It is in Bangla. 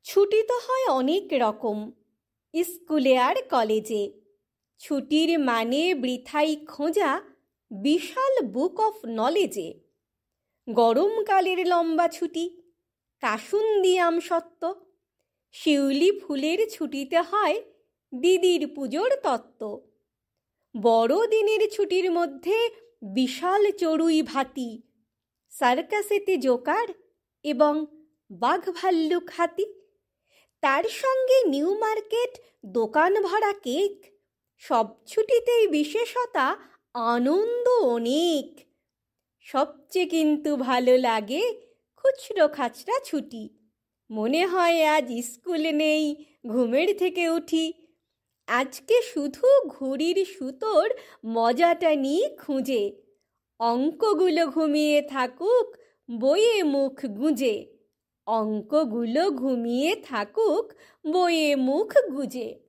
ছুটি তো হয় অনেক রকম, স্কুলে আর কলেজে। ছুটির মানে বৃথাই খোঁজা বিশাল বুক অফ নলেজে। গরমকালের লম্বা ছুটি, কাসুন্দি আমসত্ত্ব, শিউলি ফুলের ছুটিতে হয় দিদির পুজোর তত্ত্ব। বড়দিনের ছুটির মধ্যে বিশাল চড়ুই ভাতি, সার্কাসেতে জোকার এবং বাঘ ভাল্লুক হাতি। তার সঙ্গে নিউ মার্কেট, দোকান ভরা কেক। সব ছুটিতেই বিশেষতা, আনন্দ অনেক। সবচেয়ে কিন্তু ভালো লাগে খুচরো খাচরা ছুটি। মনে হয় আজ স্কুল নেই, ঘুমের থেকে উঠি। আজকে শুধু ঘড়ির সুতোর মজাটা নিই খুঁজে। অঙ্কগুলো ঘুমিয়ে থাকুক বইয়ে মুখ গুঁজে। অঙ্কগুলো ঘুমিয়ে থাকুক বইয়ে মুখ গুঁজে।